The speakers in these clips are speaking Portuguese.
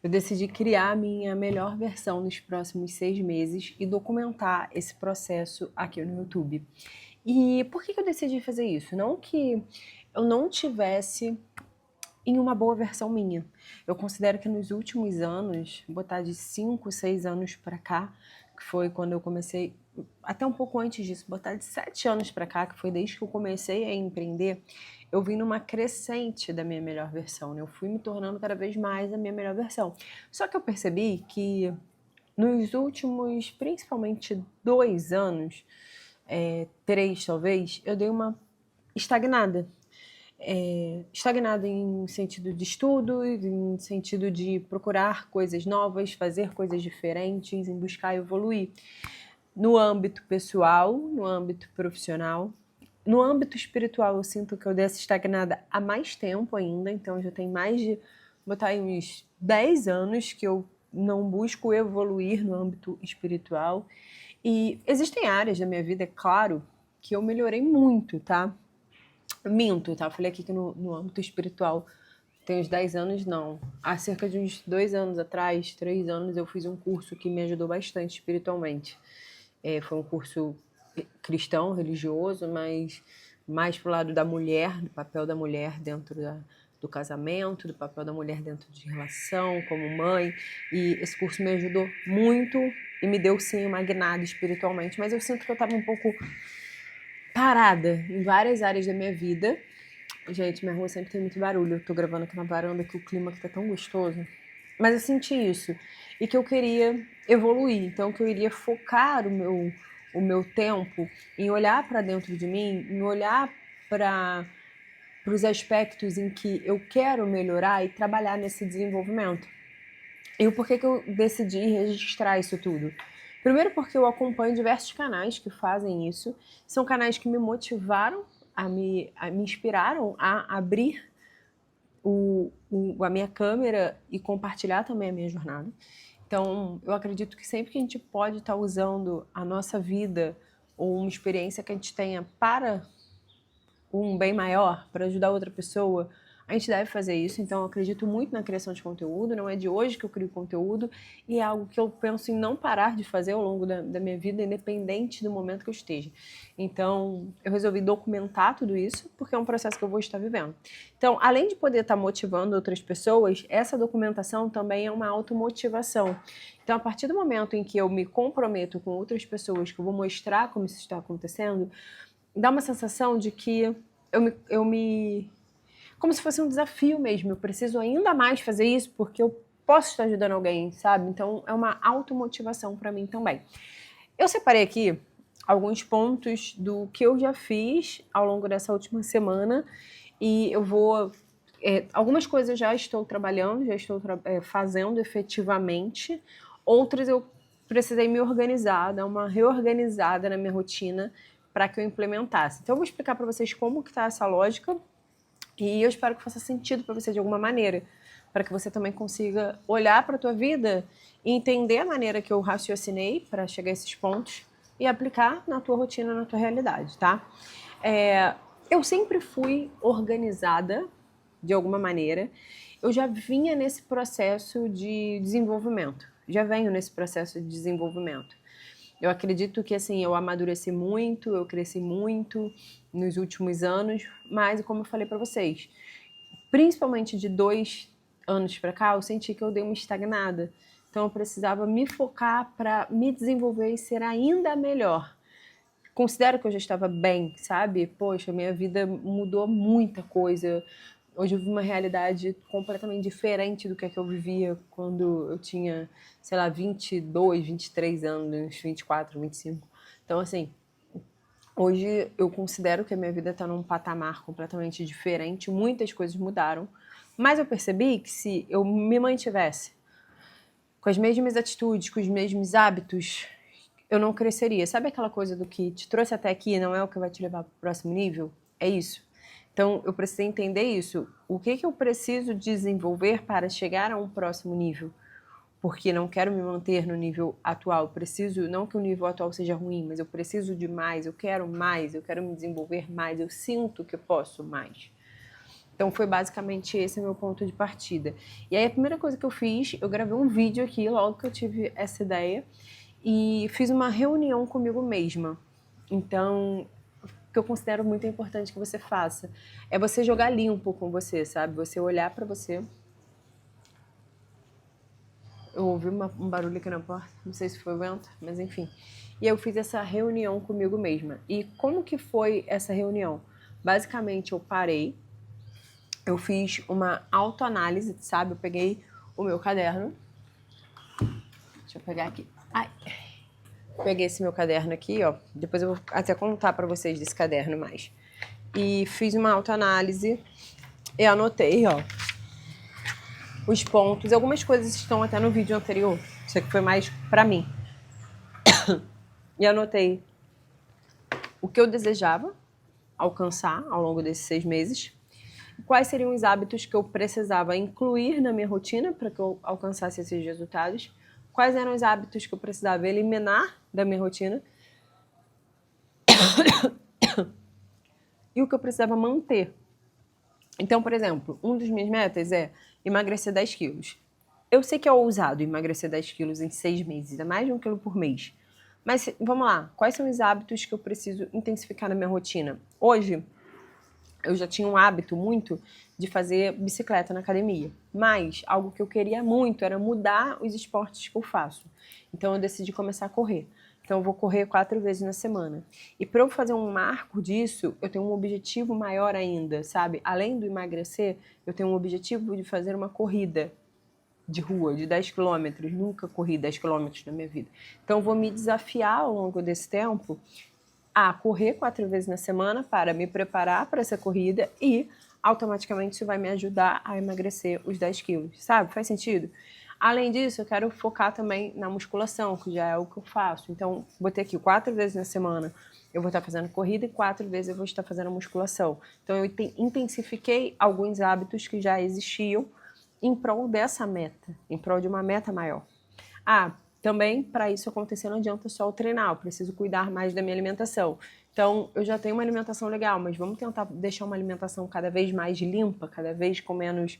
Eu decidi criar a minha melhor versão nos próximos 6 meses e documentar esse processo aqui no YouTube. E por que eu decidi fazer isso? Não que eu não tivesse em uma boa versão minha. Eu considero que nos últimos anos, botar de 5, 6 anos para cá, que foi quando eu comecei, até um pouco antes disso, botar de 7 anos para cá, que foi desde que eu comecei a empreender, eu vim numa crescente da minha melhor versão, né? Eu fui me tornando cada vez mais a minha melhor versão. Só que eu percebi que nos últimos, principalmente 2 anos, 3 talvez, eu dei uma estagnada. Estagnada em sentido de estudo, em sentido de procurar coisas novas, fazer coisas diferentes, em buscar evoluir. No âmbito pessoal, no âmbito profissional. No âmbito espiritual, eu sinto que eu dei essa estagnada há mais tempo ainda, então já tem mais de, botar aí uns 10 anos que eu não busco evoluir no âmbito espiritual. E existem áreas da minha vida, é claro, que eu melhorei muito, tá? Minto, tá? Eu falei aqui que no âmbito espiritual tem uns 10 anos, não. Há cerca de uns 2 anos atrás, 3 anos, eu fiz um curso que me ajudou bastante espiritualmente. Foi um curso cristão, religioso, mas mais pro lado da mulher, do papel da mulher dentro do casamento, do papel da mulher dentro de relação, como mãe. E esse curso me ajudou muito e me deu, sim, uma guinada espiritualmente. Mas eu sinto que eu estava um pouco parada em várias áreas da minha vida. Gente, minha rua sempre tem muito barulho. Eu tô gravando aqui na varanda, que o clima aqui tá tão gostoso. Mas eu senti isso. E que eu queria evoluir. Então, que eu iria focar o meu tempo em olhar para dentro de mim, em olhar para os aspectos em que eu quero melhorar e trabalhar nesse desenvolvimento. E o porquê que eu decidi registrar isso tudo? Primeiro porque eu acompanho diversos canais que fazem isso. São canais que me motivaram, me inspiraram a abrir a minha câmera e compartilhar também a minha jornada. Então, eu acredito que sempre que a gente pode estar usando a nossa vida ou uma experiência que a gente tenha para um bem maior, para ajudar outra pessoa, a gente deve fazer isso. Então, eu acredito muito na criação de conteúdo. Não é de hoje que eu crio conteúdo e é algo que eu penso em não parar de fazer ao longo da minha vida, independente do momento que eu esteja. Então, eu resolvi documentar tudo isso porque é um processo que eu vou estar vivendo. Então, além de poder estar motivando outras pessoas, essa documentação também é uma automotivação. Então, a partir do momento em que eu me comprometo com outras pessoas, que eu vou mostrar como isso está acontecendo, dá uma sensação de que eu me como se fosse um desafio mesmo. Eu preciso ainda mais fazer isso porque eu posso estar ajudando alguém, sabe? Então é uma automotivação para mim também. Eu separei aqui alguns pontos do que eu já fiz ao longo dessa última semana e eu vou. Algumas coisas eu já estou trabalhando, já estou fazendo efetivamente, outras eu precisei me organizar, dar uma reorganizada na minha rotina para que eu implementasse. Então eu vou explicar para vocês como que está essa lógica e eu espero que faça sentido para você de alguma maneira, para que você também consiga olhar para a tua vida e entender a maneira que eu raciocinei para chegar a esses pontos e aplicar na tua rotina, na tua realidade, tá? Eu sempre fui organizada de alguma maneira. Eu já vinha nesse processo de desenvolvimento. Já venho nesse processo de desenvolvimento. Eu acredito que assim, eu amadureci muito, eu cresci muito nos últimos anos, mas como eu falei para vocês, principalmente de 2 anos para cá, eu senti que eu dei uma estagnada. Então eu precisava me focar para me desenvolver e ser ainda melhor. Considero que eu já estava bem, sabe? Poxa, minha vida mudou muita coisa. Hoje eu vivo uma realidade completamente diferente do que é que eu vivia quando eu tinha, sei lá, 22, 23 anos, 24, 25. Então, assim, hoje eu considero que a minha vida está num patamar completamente diferente, muitas coisas mudaram, mas eu percebi que se eu me mantivesse com as mesmas atitudes, com os mesmos hábitos, eu não cresceria. Sabe aquela coisa do que te trouxe até aqui não é o que vai te levar para o próximo nível? É isso. Então, eu precisei entender isso. O que eu preciso desenvolver para chegar a um próximo nível? Porque não quero me manter no nível atual. Eu preciso, não que o nível atual seja ruim, mas eu preciso de mais, eu quero me desenvolver mais, eu sinto que eu posso mais. Então foi basicamente esse meu ponto de partida. E aí a primeira coisa que eu fiz, eu gravei um vídeo aqui logo que eu tive essa ideia e fiz uma reunião comigo mesma. Então, o que eu considero muito importante que você faça é você jogar limpo com você, sabe? Você olhar pra você. Eu ouvi um barulho aqui na porta, não sei se foi o vento, mas enfim. E eu fiz essa reunião comigo mesma. E como que foi essa reunião? Basicamente, eu parei, eu fiz uma autoanálise, sabe? Eu peguei o meu caderno. Deixa eu pegar aqui. Ai. Peguei esse meu caderno aqui, ó. Depois eu vou até contar pra vocês desse caderno mais. E fiz uma autoanálise e anotei, ó, os pontos. Algumas coisas estão até no vídeo anterior. Isso aqui foi mais pra mim. E anotei o que eu desejava alcançar ao longo desses 6 meses. Quais seriam os hábitos que eu precisava incluir na minha rotina para que eu alcançasse esses resultados? Quais eram os hábitos que eu precisava eliminar da minha rotina? E o que eu precisava manter. Então, por exemplo, um dos minhas metas é emagrecer 10 quilos. Eu sei que é ousado emagrecer 10 quilos em 6 meses, é mais de 1 quilo por mês. Mas vamos lá, quais são os hábitos que eu preciso intensificar na minha rotina? Hoje, eu já tinha um hábito muito de fazer bicicleta na academia, mas algo que eu queria muito era mudar os esportes que eu faço. Então eu decidi começar a correr. Então eu vou correr 4 vezes na semana. E para eu fazer um marco disso, eu tenho um objetivo maior ainda, sabe? Além do emagrecer, eu tenho um objetivo de fazer uma corrida de rua, de 10 quilômetros. Nunca corri 10 quilômetros na minha vida. Então eu vou me desafiar ao longo desse tempo a correr 4 vezes na semana para me preparar para essa corrida e automaticamente isso vai me ajudar a emagrecer os 10 quilos, sabe? Faz sentido? Além disso, eu quero focar também na musculação, que já é o que eu faço. Então, botei aqui 4 vezes na semana eu vou estar fazendo corrida e 4 vezes eu vou estar fazendo musculação. Então, eu intensifiquei alguns hábitos que já existiam em prol dessa meta, em prol de uma meta maior. Também, para isso acontecer, não adianta só eu treinar, eu preciso cuidar mais da minha alimentação. Então, eu já tenho uma alimentação legal, mas vamos tentar deixar uma alimentação cada vez mais limpa, cada vez com menos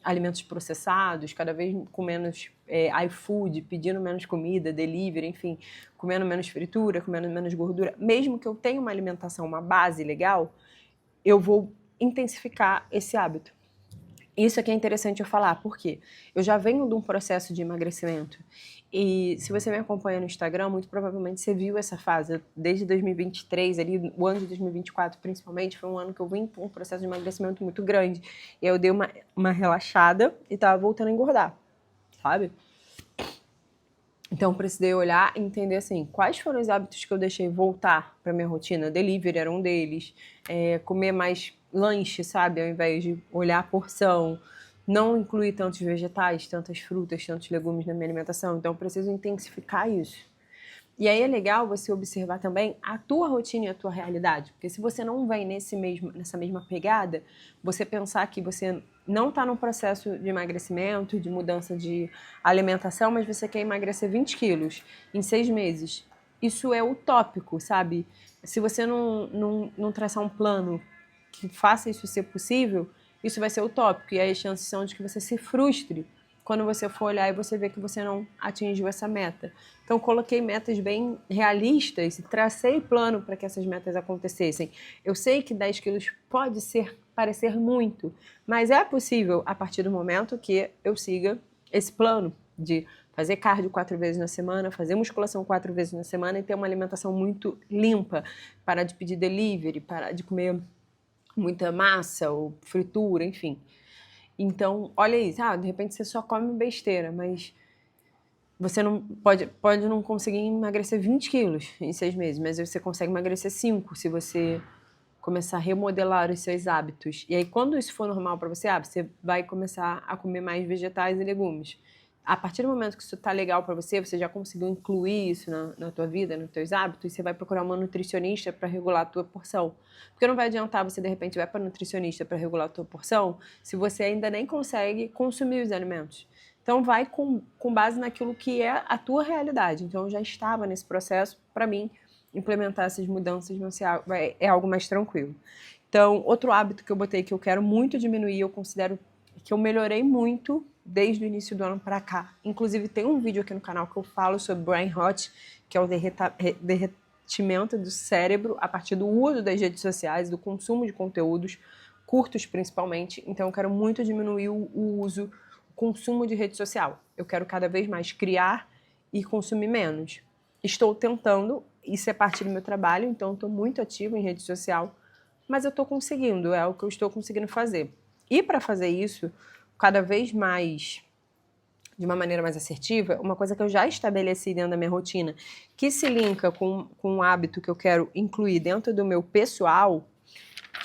alimentos processados, cada vez com menos iFood, pedindo menos comida, delivery, enfim, comendo menos fritura, comendo menos gordura. Mesmo que eu tenha uma alimentação, uma base legal, eu vou intensificar esse hábito. Isso aqui é interessante eu falar, porque eu já venho de um processo de emagrecimento e se você me acompanha no Instagram, muito provavelmente você viu essa fase. Desde 2023, ali, o ano de 2024 principalmente, foi um ano que eu vim com um processo de emagrecimento muito grande. E aí eu dei uma relaxada e tava voltando a engordar, sabe? Então, precisei olhar e entender, assim, quais foram os hábitos que eu deixei voltar para minha rotina. Delivery era um deles, comer mais lanche, sabe, ao invés de olhar a porção, não incluir tantos vegetais, tantas frutas, tantos legumes na minha alimentação. Então, eu preciso intensificar isso. E aí é legal você observar também a tua rotina e a tua realidade, porque se você não vem nessa mesma pegada, você pensar que você não está num processo de emagrecimento, de mudança de alimentação, mas você quer emagrecer 20 quilos em 6 meses. Isso é utópico, sabe? Se você não traçar um plano que faça isso ser possível, isso vai ser utópico. E aí as chances são de que você se frustre quando você for olhar e você ver que você não atingiu essa meta. Então, coloquei metas bem realistas e tracei plano para que essas metas acontecessem. Eu sei que 10 quilos pode parecer muito, mas é possível a partir do momento que eu siga esse plano de fazer cardio 4 vezes na semana, fazer musculação 4 vezes na semana e ter uma alimentação muito limpa, parar de pedir delivery, parar de comer muita massa ou fritura, enfim. Então, olha isso, de repente você só come besteira, mas você não pode não conseguir emagrecer 20 quilos em 6 meses, mas você consegue emagrecer 5 se você começar a remodelar os seus hábitos. E aí, quando isso for normal para você, você vai começar a comer mais vegetais e legumes. A partir do momento que isso tá legal para você, você já conseguiu incluir isso na tua vida, nos teus hábitos, você vai procurar uma nutricionista para regular a tua porção. Porque não vai adiantar você, de repente, vai para nutricionista para regular a tua porção se você ainda nem consegue consumir os alimentos. Então, vai com base naquilo que é a tua realidade. Então, eu já estava nesse processo, para mim, implementar essas mudanças é algo mais tranquilo. Então, outro hábito que eu botei que eu quero muito diminuir, eu considero que eu melhorei muito desde o início do ano para cá. Inclusive, tem um vídeo aqui no canal que eu falo sobre brain rot, que é o derretimento do cérebro a partir do uso das redes sociais, do consumo de conteúdos curtos principalmente. Então, eu quero muito diminuir o uso, o consumo de rede social. Eu quero cada vez mais criar e consumir menos. Estou tentando, isso é parte do meu trabalho, então estou muito ativa em rede social, mas eu estou conseguindo, é o que eu estou conseguindo fazer. E para fazer isso, cada vez mais, de uma maneira mais assertiva, uma coisa que eu já estabeleci dentro da minha rotina, que se linka com um hábito que eu quero incluir dentro do meu pessoal,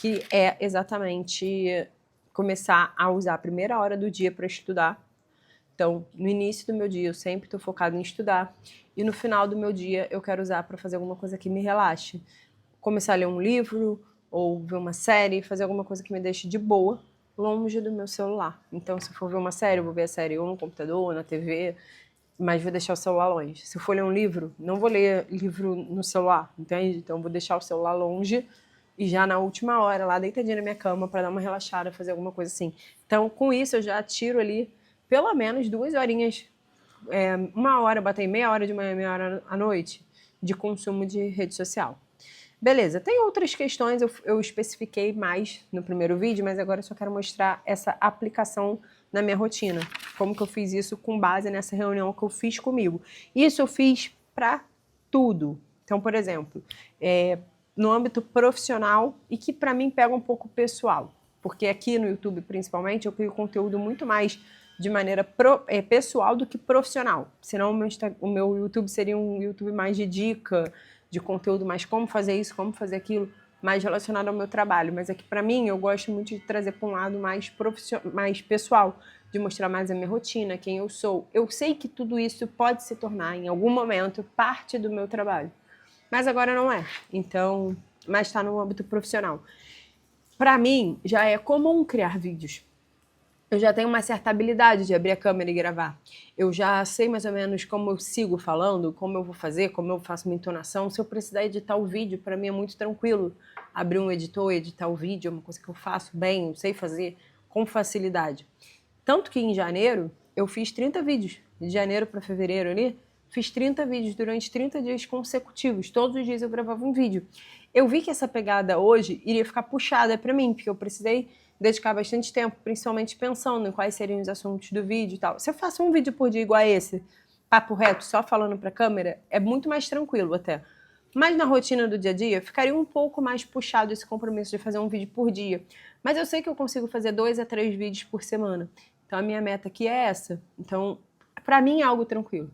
que é exatamente começar a usar a primeira hora do dia para estudar. Então, no início do meu dia, eu sempre estou focada em estudar, e no final do meu dia, eu quero usar para fazer alguma coisa que me relaxe. Começar a ler um livro, ou ver uma série, fazer alguma coisa que me deixe de boa, longe do meu celular. Então, se eu for ver uma série, eu vou ver a série ou no computador, ou na TV, mas vou deixar o celular longe. Se eu for ler um livro, não vou ler livro no celular, entende? Então, vou deixar o celular longe e já na última hora, lá deitadinha na minha cama, para dar uma relaxada, fazer alguma coisa assim. Então, com isso, eu já tiro ali pelo menos 2 horinhas, 1 hora, botei meia hora de manhã, meia hora à noite, de consumo de rede social. Beleza, tem outras questões, eu especifiquei mais no primeiro vídeo, mas agora eu só quero mostrar essa aplicação na minha rotina. Como que eu fiz isso com base nessa reunião que eu fiz comigo. Isso eu fiz para tudo. Então, por exemplo, no âmbito profissional e que para mim pega um pouco pessoal. Porque aqui no YouTube, principalmente, eu crio conteúdo muito mais de maneira pessoal do que profissional. Senão o meu YouTube seria um YouTube mais de dica, de conteúdo, mais como fazer isso, como fazer aquilo, mais relacionado ao meu trabalho. Mas aqui, para mim, eu gosto muito de trazer para um lado mais mais pessoal, de mostrar mais a minha rotina, quem eu sou. Eu sei que tudo isso pode se tornar, em algum momento, parte do meu trabalho. Mas agora não é. Então, mas está no âmbito profissional. Para mim, já é comum criar vídeos. Eu já tenho uma certa habilidade de abrir a câmera e gravar. Eu já sei mais ou menos como eu sigo falando, como eu vou fazer, como eu faço minha entonação. Se eu precisar editar o vídeo, para mim é muito tranquilo. Abrir um editor e editar o vídeo é uma coisa que eu faço bem, eu sei fazer com facilidade. Tanto que em janeiro eu fiz 30 vídeos. De janeiro para fevereiro ali, fiz 30 vídeos durante 30 dias consecutivos. Todos os dias eu gravava um vídeo. Eu vi que essa pegada hoje iria ficar puxada para mim, porque eu precisei dedicar bastante tempo, principalmente pensando em quais seriam os assuntos do vídeo e tal. Se eu faço um vídeo por dia igual a esse, papo reto, só falando para a câmera, é muito mais tranquilo até. Mas na rotina do dia a dia, ficaria um pouco mais puxado esse compromisso de fazer um vídeo por dia. Mas eu sei que eu consigo fazer 2 a 3 vídeos por semana. Então a minha meta aqui é essa. Então, para mim é algo tranquilo.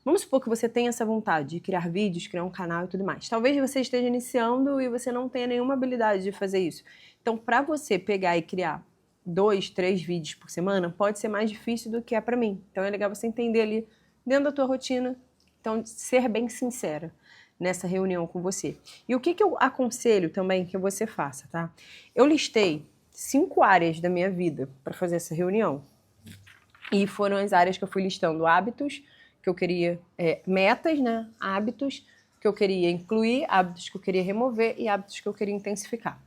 Vamos supor que você tenha essa vontade de criar vídeos, criar um canal e tudo mais. Talvez você esteja iniciando e você não tenha nenhuma habilidade de fazer isso. Então, para você pegar e criar 2, 3 vídeos por semana, pode ser mais difícil do que é para mim. Então, é legal você entender ali dentro da tua rotina. Então, ser bem sincera nessa reunião com você. E o que eu aconselho também que você faça, tá? Eu listei 5 áreas da minha vida para fazer essa reunião. E foram as áreas que eu fui listando: hábitos que eu queria, metas, né? Hábitos que eu queria incluir, hábitos que eu queria remover e hábitos que eu queria intensificar.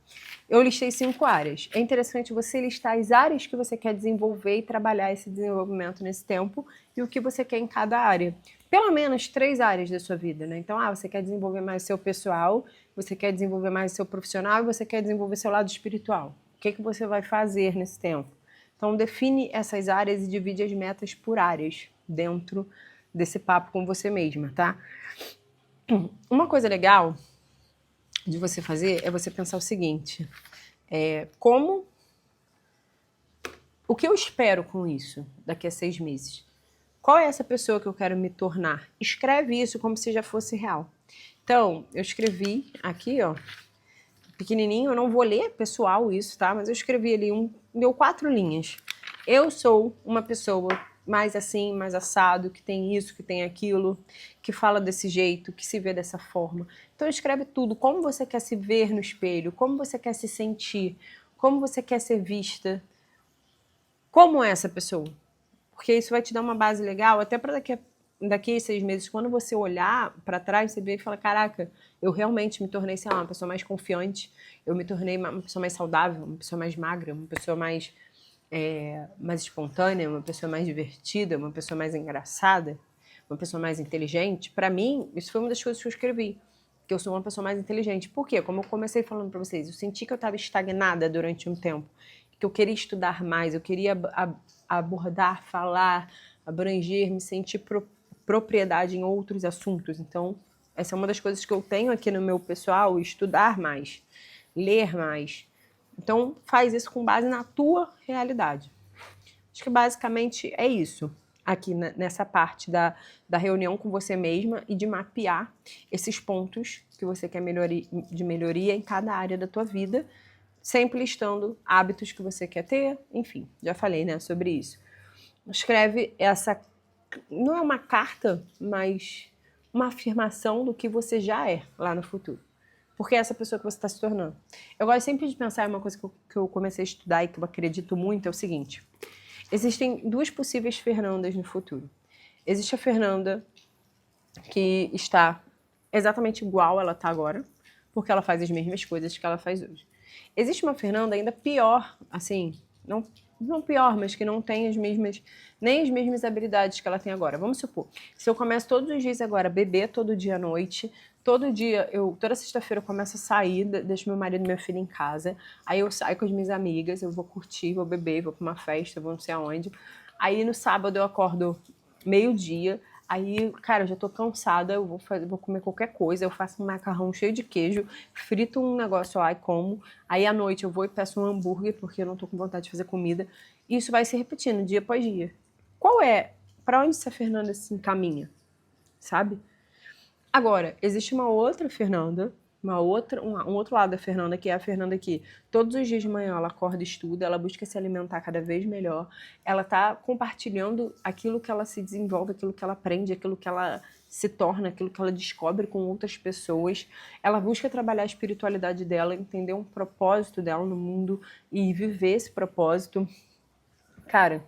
Eu listei 5 áreas. É interessante você listar as áreas que você quer desenvolver e trabalhar esse desenvolvimento nesse tempo e o que você quer em cada área. Pelo menos 3 áreas da sua vida, né? Então, você quer desenvolver mais o seu pessoal, você quer desenvolver mais o seu profissional e você quer desenvolver seu lado espiritual. O que você vai fazer nesse tempo? Então, define essas áreas e divide as metas por áreas dentro desse papo com você mesma, tá? Uma coisa legal de você fazer é você pensar o seguinte: o que eu espero com isso daqui a 6 meses? Qual é essa pessoa que eu quero me tornar? Escreve isso como se já fosse real. Então, eu escrevi aqui, ó, pequenininho, eu não vou ler pessoal isso, tá? Mas eu escrevi ali, deu 4 linhas. Eu sou uma pessoa mais assim, mais assado, que tem isso, que tem aquilo, que fala desse jeito, que se vê dessa forma. Então escreve tudo, como você quer se ver no espelho, como você quer se sentir, como você quer ser vista, como é essa pessoa. Porque isso vai te dar uma base legal, até para daqui a daqui a 6 meses, quando você olhar para trás, você vê e fala, caraca, eu realmente me tornei, sei lá, uma pessoa mais confiante, eu me tornei uma pessoa mais saudável, uma pessoa mais magra, uma pessoa mais espontânea, uma pessoa mais divertida, uma pessoa mais engraçada, uma pessoa mais inteligente. Para mim, isso foi uma das coisas que eu escrevi, que eu sou uma pessoa mais inteligente. Por quê? Como eu comecei falando para vocês, eu senti que eu estava estagnada durante um tempo, que eu queria estudar mais, eu queria abordar, falar, abranger, me sentir propriedade em outros assuntos. Então, essa é uma das coisas que eu tenho aqui no meu pessoal, estudar mais, ler mais. Então, faz isso com base na tua realidade. Acho que basicamente é isso, aqui nessa parte da reunião com você mesma e de mapear esses pontos que você quer de melhoria em cada área da tua vida, sempre listando hábitos que você quer ter, enfim, já falei, né, sobre isso. Escreve essa, não é uma carta, mas uma afirmação do que você já é lá no futuro. Porque é essa pessoa que você está se tornando. Eu gosto sempre de pensar em uma coisa que eu comecei a estudar e que eu acredito muito, é o seguinte. Existem 2 possíveis Fernandas no futuro. Existe a Fernanda que está exatamente igual ela está agora, porque ela faz as mesmas coisas que ela faz hoje. Existe uma Fernanda ainda pior, assim, não pior, mas que não tem nem as mesmas habilidades que ela tem agora. Vamos supor, se eu começo todos os dias agora a beber todo dia à noite, toda sexta-feira eu começo a sair, deixo meu marido e meu filho em casa, aí eu saio com as minhas amigas, eu vou curtir, vou beber, vou pra uma festa, vou não sei aonde. Aí no sábado eu acordo meio-dia, aí, cara, eu já tô cansada, eu vou comer qualquer coisa, eu faço um macarrão cheio de queijo, frito um negócio lá e como. Aí à noite eu vou e peço um hambúrguer, porque eu não tô com vontade de fazer comida. E isso vai se repetindo dia após dia. Pra onde essa Fernanda se encaminha, sabe? Agora, existe uma outra Fernanda, um outro lado da Fernanda, que é a Fernanda que todos os dias de manhã ela acorda e estuda, ela busca se alimentar cada vez melhor, ela tá compartilhando aquilo que ela se desenvolve, aquilo que ela aprende, aquilo que ela se torna, aquilo que ela descobre com outras pessoas, ela busca trabalhar a espiritualidade dela, entender um propósito dela no mundo e viver esse propósito. Cara,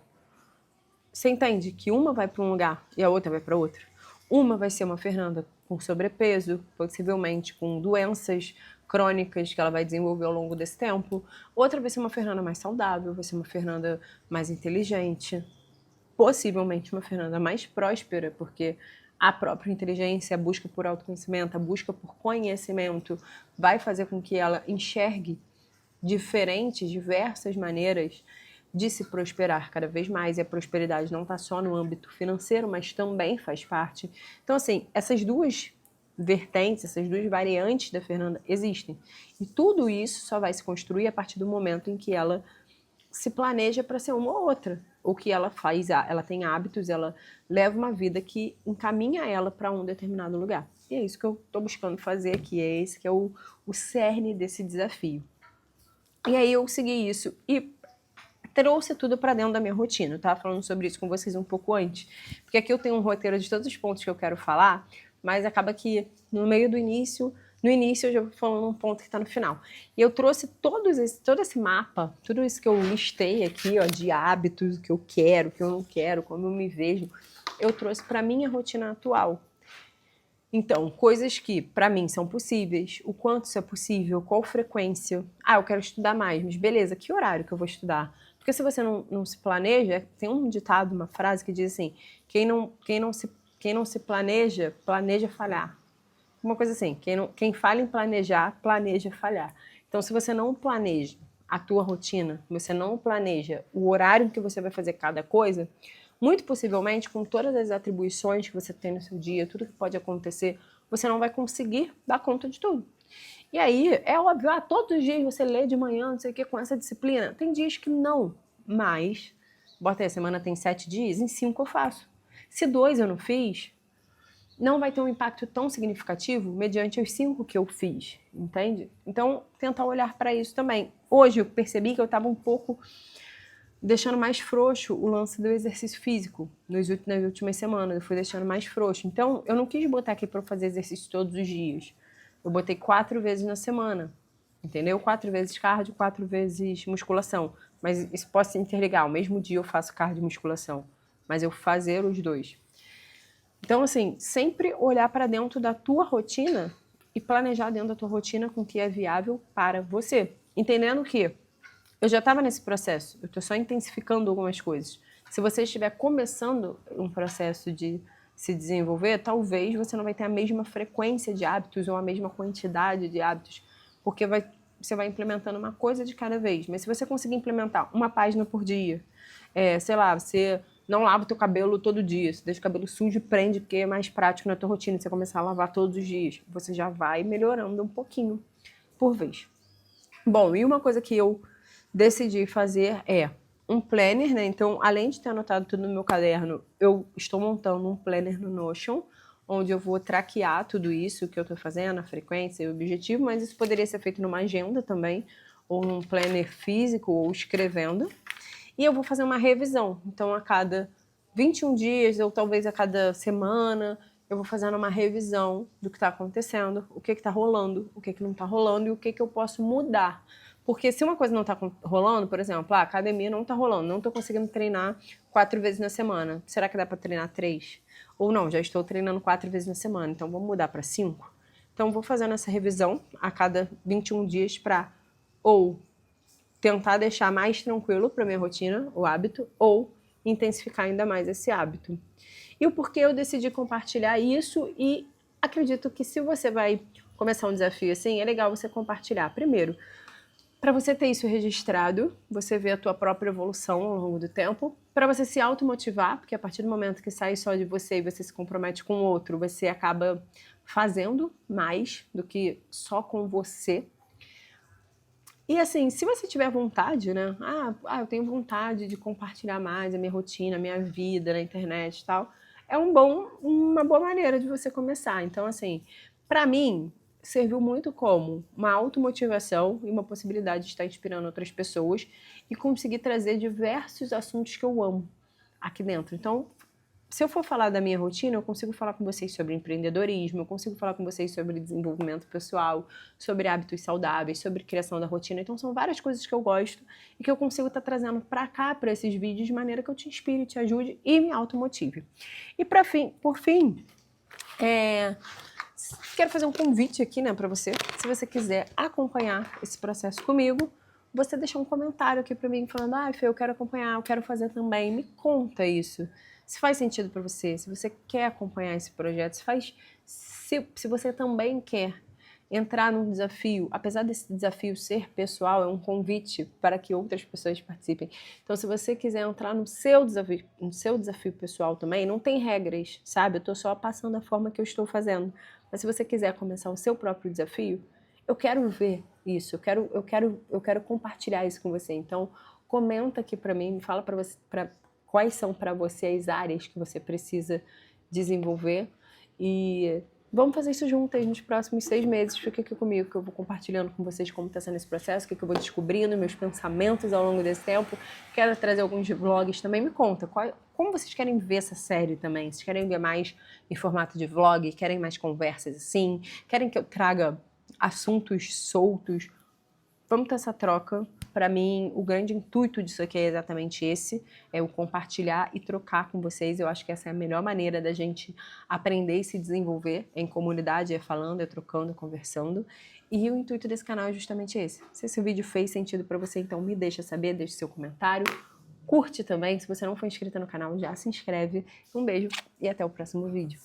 você entende que uma vai para um lugar e a outra vai para outro? Uma vai ser uma Fernanda com sobrepeso, possivelmente com doenças crônicas que ela vai desenvolver ao longo desse tempo. Outra vai ser uma Fernanda mais saudável, vai ser uma Fernanda mais inteligente, possivelmente uma Fernanda mais próspera, porque a própria inteligência, a busca por autoconhecimento, a busca por conhecimento vai fazer com que ela enxergue diversas maneiras de se prosperar cada vez mais, e a prosperidade não está só no âmbito financeiro, mas também faz parte. Então, assim, essas 2 vertentes, essas 2 variantes da Fernanda existem. E tudo isso só vai se construir a partir do momento em que ela se planeja para ser uma ou outra. Ou que ela ela tem hábitos, ela leva uma vida que encaminha ela para um determinado lugar. E é isso que eu estou buscando fazer aqui, é esse que é o cerne desse desafio. E aí eu segui isso e trouxe tudo para dentro da minha rotina. Eu estava falando sobre isso com vocês um pouco antes, porque aqui eu tenho um roteiro de todos os pontos que eu quero falar, mas acaba que no início eu já vou falando um ponto que está no final. E eu trouxe todo esse mapa, tudo isso que eu listei aqui, ó, de hábitos, o que eu quero, o que eu não quero, como eu me vejo, eu trouxe para minha rotina atual. Então, coisas que para mim são possíveis, o quanto isso é possível, qual frequência. Ah, eu quero estudar mais, mas beleza, que horário que eu vou estudar? Porque se você não se planeja, tem um ditado, uma frase que diz assim, quem não se planeja, planeja falhar. Uma coisa assim, quem falha em planejar, planeja falhar. Então, se você não planeja a tua rotina, você não planeja o horário em que você vai fazer cada coisa, muito possivelmente, com todas as atribuições que você tem no seu dia, tudo que pode acontecer, você não vai conseguir dar conta de tudo. E aí, é óbvio, todos os dias você lê de manhã, não sei o que, com essa disciplina. Tem dias que não, mas, bota aí, a semana tem 7 dias, em 5 eu faço. Se 2 eu não fiz, não vai ter um impacto tão significativo mediante os 5 que eu fiz, entende? Então, tentar olhar para isso também. Hoje eu percebi que eu estava um pouco deixando mais frouxo o lance do exercício físico nas últimas semanas, eu fui deixando mais frouxo. Então, eu não quis botar aqui para fazer exercício todos os dias. Eu botei 4 vezes na semana, entendeu? 4 vezes cardio, 4 vezes musculação. Mas isso pode se interligar. O mesmo dia eu faço cardio e musculação, mas eu fazer os 2. Então, assim, sempre olhar para dentro da tua rotina e planejar dentro da tua rotina com o que é viável para você. Entendendo que eu já estava nesse processo, eu estou só intensificando algumas coisas. Se você estiver começando um processo de se desenvolver, talvez você não vai ter a mesma frequência de hábitos ou a mesma quantidade de hábitos, porque você vai implementando uma coisa de cada vez. Mas se você conseguir implementar uma página por dia, sei lá, você não lava o teu cabelo todo dia, você deixa o cabelo sujo e prende, porque é mais prático na tua rotina, você começar a lavar todos os dias. Você já vai melhorando um pouquinho por vez. Bom, e uma coisa que eu decidi fazer é um planner, né? Então, além de ter anotado tudo no meu caderno, eu estou montando um planner no Notion, onde eu vou traquear tudo isso que eu estou fazendo, a frequência e o objetivo, mas isso poderia ser feito numa agenda também, ou num planner físico, ou escrevendo. E eu vou fazer uma revisão. Então, a cada 21 dias, ou talvez a cada semana, eu vou fazendo uma revisão do que está acontecendo, o que está rolando, o que não está rolando e o que eu posso mudar. Porque se uma coisa não está rolando, por exemplo, a academia não está rolando, não estou conseguindo treinar 4 vezes na semana. Será que dá para treinar 3? Ou não, já estou treinando 4 vezes na semana, então vamos mudar para 5? Então vou fazendo essa revisão a cada 21 dias para ou tentar deixar mais tranquilo para minha rotina, o hábito, ou intensificar ainda mais esse hábito. E o porquê eu decidi compartilhar isso, e acredito que se você vai começar um desafio assim, é legal você compartilhar. Primeiro, para você ter isso registrado, você vê a tua própria evolução ao longo do tempo, para você se automotivar, porque a partir do momento que sai só de você e você se compromete com o outro, você acaba fazendo mais do que só com você. E assim, se você tiver vontade, né? Eu tenho vontade de compartilhar mais a minha rotina, a minha vida na internet e tal. É uma boa maneira de você começar. Então, assim, para mim, serviu muito como uma automotivação e uma possibilidade de estar inspirando outras pessoas e conseguir trazer diversos assuntos que eu amo aqui dentro. Então, se eu for falar da minha rotina, eu consigo falar com vocês sobre empreendedorismo, eu consigo falar com vocês sobre desenvolvimento pessoal, sobre hábitos saudáveis, sobre criação da rotina. Então são várias coisas que eu gosto e que eu consigo estar trazendo para cá, para esses vídeos, de maneira que eu te inspire, te ajude e me automotive. E por fim, quero fazer um convite aqui, né, para você. Se você quiser acompanhar esse processo comigo, você deixa um comentário aqui para mim falando: Fê, eu quero acompanhar, eu quero fazer também. Me conta isso. Se faz sentido para você, se você quer acompanhar esse projeto, se você também quer entrar num desafio, apesar desse desafio ser pessoal, é um convite para que outras pessoas participem. Então, se você quiser entrar no seu desafio pessoal também, não tem regras, sabe? Eu estou só passando a forma que eu estou fazendo. Mas se você quiser começar o seu próprio desafio, eu quero ver isso, eu quero compartilhar isso com você. Então, comenta aqui para mim, me fala para você, quais são para você as áreas que você precisa desenvolver, e vamos fazer isso juntas nos próximos 6 meses. Fica aqui comigo que eu vou compartilhando com vocês como está sendo esse processo, o que eu vou descobrindo, meus pensamentos ao longo desse tempo. Quero trazer alguns vlogs também. Me conta, como vocês querem ver essa série também? Vocês querem ver mais em formato de vlog? Querem mais conversas assim? Querem que eu traga assuntos soltos? Vamos ter essa troca. Para mim, o grande intuito disso aqui é exatamente esse, é o compartilhar e trocar com vocês. Eu acho que essa é a melhor maneira da gente aprender e se desenvolver em comunidade, é falando, é trocando, é conversando. E o intuito desse canal é justamente esse. Se esse vídeo fez sentido para você, então me deixa saber, deixe seu comentário. Curte também, se você não for inscrito no canal, já se inscreve. Um beijo e até o próximo vídeo.